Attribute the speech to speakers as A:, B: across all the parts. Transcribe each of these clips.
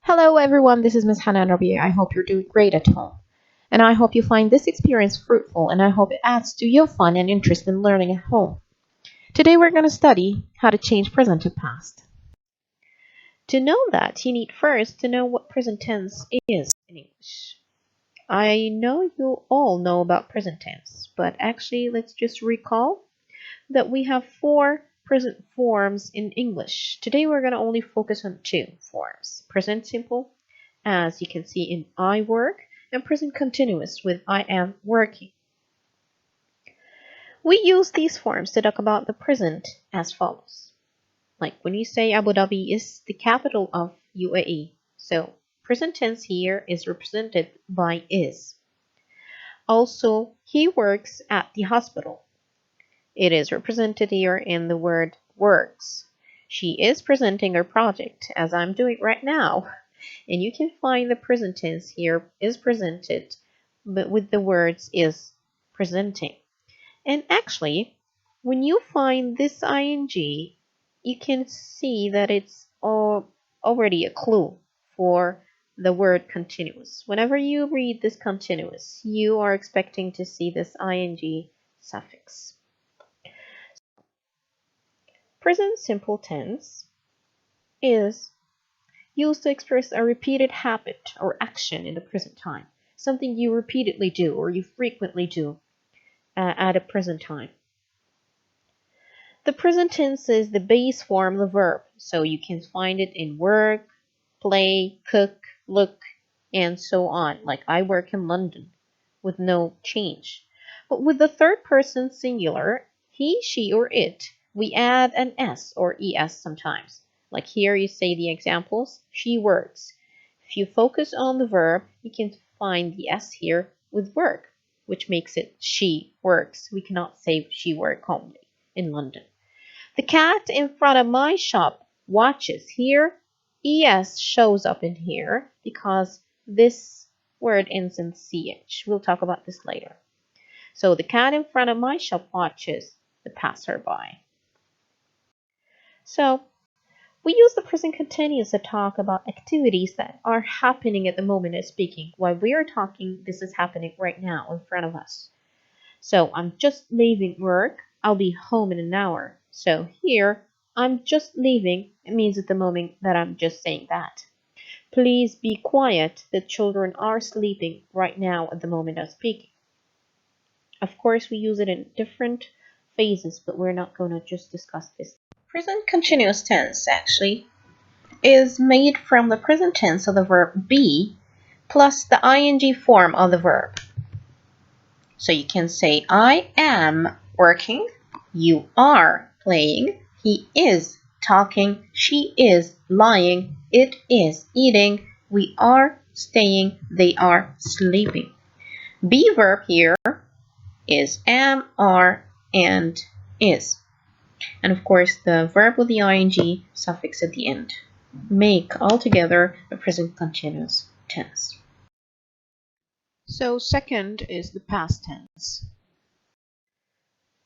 A: Hello everyone, this is Miss Hanan Rabea. I hope you're doing great at home. And I hope you find this experience fruitful and I hope it adds to your fun and interest in learning at home. Today we're going to study how to change present to past. To know that, you need first to know what present tense is in English. I know you all know about present tense, but actually let's just recall that we have four present forms in English. Today we're going to only focus on two forms. Present simple, as you can see in I work, and present continuous with I am working. We use these forms to talk about the present as follows. Like when you say Abu Dhabi is the capital of UAE. So present tense here is represented by is. Also, he works at the hospital. It is represented here in the word works. She is presenting her project as I'm doing right now. And you can find the present tense here is presented, but with the words is presenting. And actually, when you find this ing, you can see that it's already a clue for the word continuous. Whenever you read this continuous, you are expecting to see this ing suffix. Present simple tense is used to express a repeated habit or action in the present time, something you repeatedly do or you frequently do at a present time. The present tense is the base form of the verb, so you can find it in work, play, cook, look, and so on, like I work in London, with no change. But with the third person singular, he, she, or it, we add an s or es sometimes. Like here you say the examples, she works. If you focus on the verb, you can find the s here with work, which makes it she works. We cannot say she work only in London. The cat in front of my shop watches. Here, es shows up in here because this word ends in ch. We'll talk about this later. So the cat in front of my shop watches the passerby. So we use the present continuous to talk about activities that are happening at the moment of speaking. While we are talking, this is happening right now in front of us. So I'm just leaving work. I'll be home in an hour. So here, I'm just leaving. It means at the moment that I'm just saying that. Please be quiet. The children are sleeping right now at the moment of speaking. Of course, we use it in different phases, but we're not going to just discuss this. Present continuous tense, actually, is made from the present tense of the verb be plus the ing form of the verb. So you can say, I am working, you are playing, he is talking, she is lying, it is eating, we are staying, they are sleeping. Be verb here is am, are, and is. And of course, the verb with the ing suffix at the end make altogether a present continuous tense. So second is the past tense.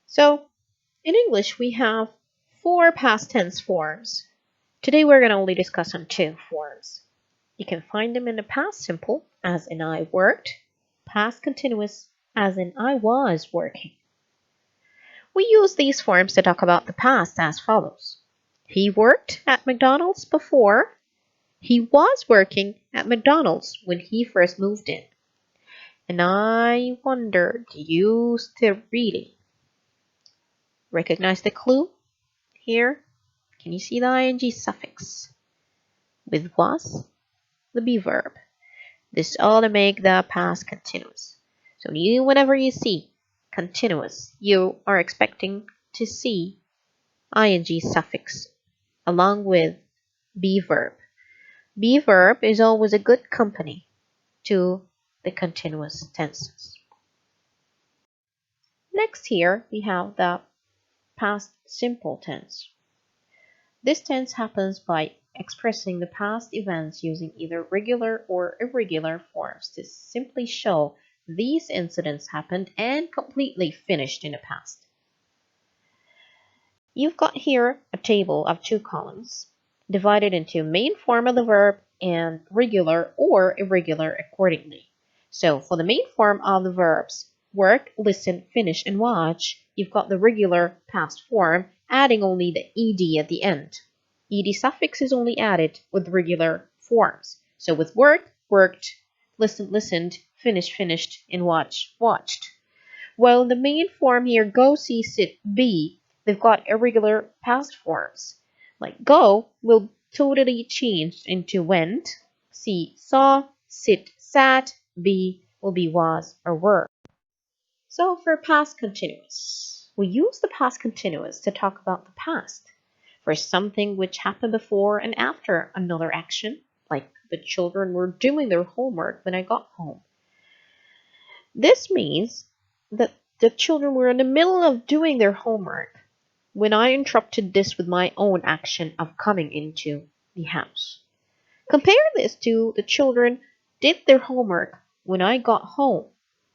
A: So in English, we have four past tense forms. Today we're going to only discuss on two forms. You can find them in the past simple, as in I worked, past continuous, as in I was working. We use these forms to talk about the past as follows. He worked at McDonald's before. He was working at McDonald's when he first moved in. And I wonder, do you still really recognize the clue here? Can you see the ing suffix? With was, the be verb. This all to make the past continuous. So whenever you see continuous, you are expecting to see ing suffix along with be verb. Be verb is always a good company to the continuous tenses. Next here we have the past simple tense. This tense happens by expressing the past events using either regular or irregular forms to simply show these incidents happened and completely finished in the past. You've got here a table of two columns divided into main form of the verb and regular or irregular accordingly. So for the main form of the verbs work, listen, finish, and watch, you've got the regular past form, adding only the ed at the end. Ed suffix is only added with regular forms. So with work, worked, listen, listened, finish, finished, and watch, watched. While in the main form here, go, see, sit, be, they've got irregular past forms. Like go will totally change into went, see, saw, sit, sat, be will be was or were. So for past continuous, we use the past continuous to talk about the past. For something which happened before and after another action, like the children were doing their homework when I got home. This means that the children were in the middle of doing their homework when I interrupted this with my own action of coming into the house. Compare this to the children did their homework when I got home.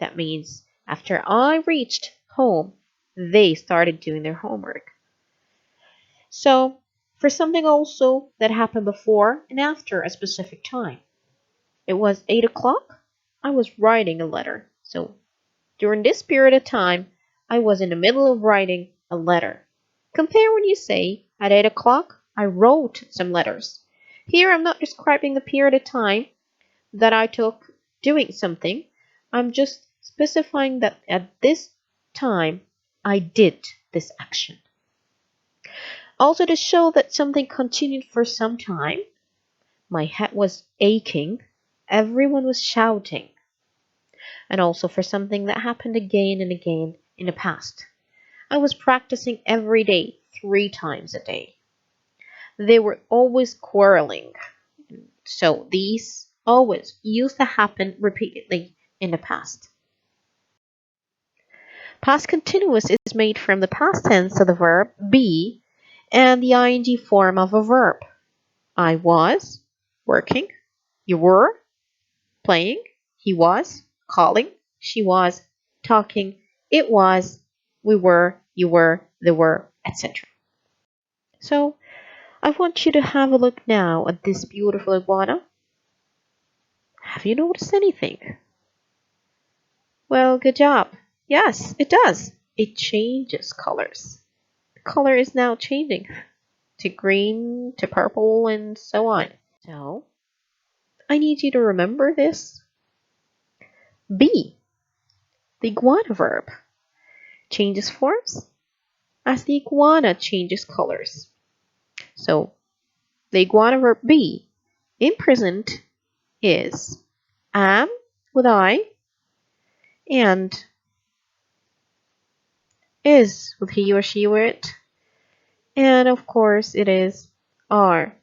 A: That means after I reached home, they started doing their homework. So, for something also that happened before and after a specific time. It was 8 o'clock. I was writing a letter. So, during this period of time, I was in the middle of writing a letter. Compare when you say, at 8 o'clock, I wrote some letters. Here, I'm not describing the period of time that I took doing something. I'm just specifying that at this time, I did this action. Also, to show that something continued for some time, my head was aching, everyone was shouting. And also for something that happened again and again in the past. I was practicing every day, 3 times a day. They were always quarreling. So these always used to happen repeatedly in the past. Past continuous is made from the past tense of the verb be and the ing form of a verb. I was working, you were playing, he was calling, she was talking, it was, we were, you were, they were, etc. So I want you to have a look now at this beautiful iguana. Have you noticed anything? Well, good job. Yes, it does. It changes colors. The color is now changing to green, to purple, and so on. So I need you to remember this. Be, the iguana verb, changes forms as the iguana changes colors. So the iguana verb be in present is am with I and is with he or she or it. And of course it is are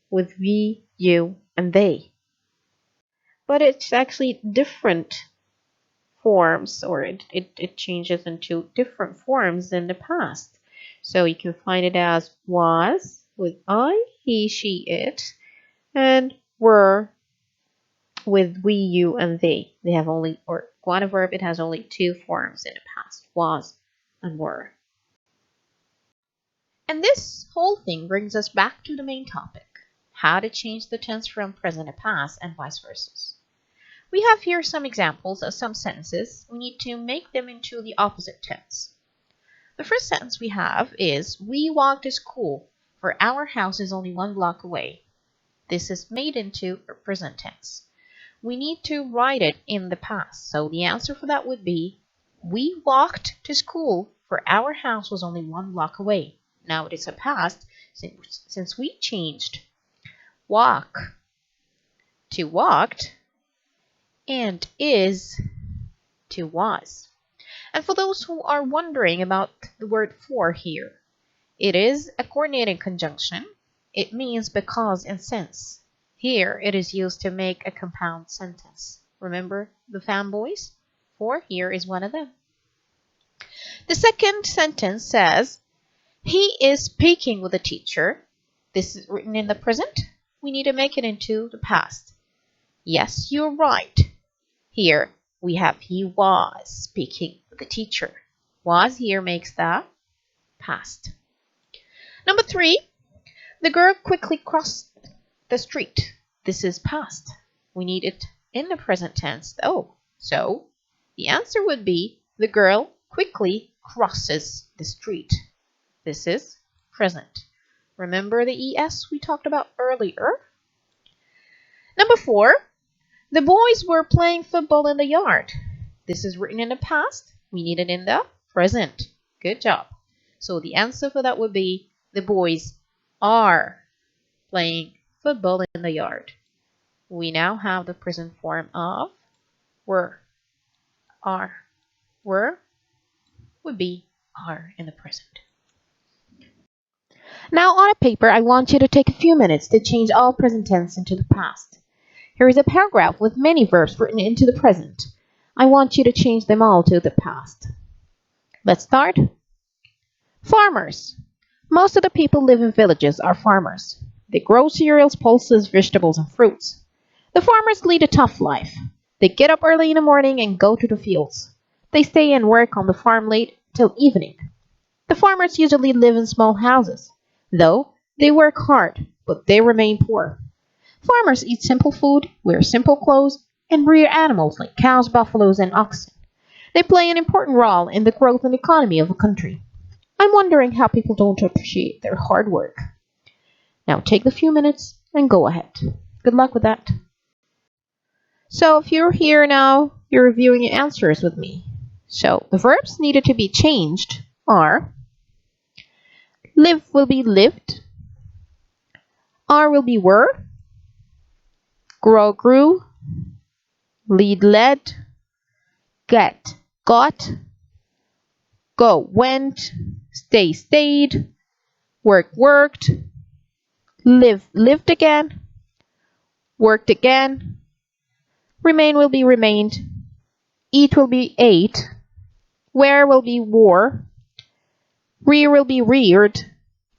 A: with we, you, and they. But it's actually different forms, or it changes into different forms in the past. So you can find it as was with I, he, she, it, and were with we, you, and they. They have only, or iguana verb, it has only 2 forms in the past, was and were. And this whole thing brings us back to the main topic, how to change the tense from present to past and vice versa. We have here some examples of some sentences. We need to make them into the opposite tense. The first sentence we have is, we walk to school, for our house is only 1 block away. This is made into a present tense. We need to write it in the past. So the answer for that would be, we walked to school, for our house was only 1 block away. Now it is a past since we changed walk to walked and is to was. And for those who are wondering about the word for here, it is a coordinating conjunction. It means because and since. Here it is used to make a compound sentence. Remember the fanboys? For here is one of them. The second sentence says, he is speaking with the teacher. This is written in the present. We need to make it into the past. Yes, you're right. Here we have he was speaking with the teacher. Was here makes the past. Number 3, the girl quickly crossed the street. this is past. We need it in the present tense though. So the answer would be the girl quickly crosses the street. This is present. Remember the ES we talked about earlier? Number 4, the boys were playing football in the yard. This is written in the past. We need it in the present. Good job. So the answer for that would be the boys are playing football in the yard. We now have the present form of were. Are. Were would be are in the present. Now on a paper, I want you to take a few minutes to change all present tense into the past. Here is a paragraph with many verbs written into the present. I want you to change them all to the past. Let's start. Farmers. Most of the people live in villages are farmers. They grow cereals, pulses, vegetables, and fruits. The farmers lead a tough life. They get up early in the morning and go to the fields. They stay and work on the farm late till evening. The farmers usually live in small houses. Though they work hard, but they remain poor. Farmers eat simple food, wear simple clothes, and rear animals like cows, buffaloes, and oxen. They play an important role in the growth and economy of a country. I'm wondering how people don't appreciate their hard work. Now take the few minutes and go ahead. Good luck with that. So if you're here now, you're reviewing your answers with me. So the verbs needed to be changed are live will be lived, are will be were, grow grew, lead led, get got, go went, stay stayed, work worked, live lived again, worked again, remain will be remained, eat will be ate, wear will be wore, rear will be reared,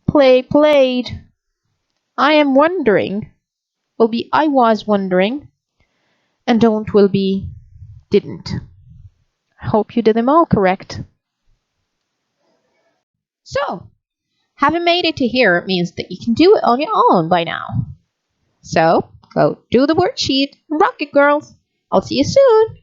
A: play played, I am wondering will be I was wondering, and don't will be didn't. I hope you did them all correct. So, having made it to here, it means that you can do it on your own by now. So, go do the worksheet and rock it, girls. I'll see you soon.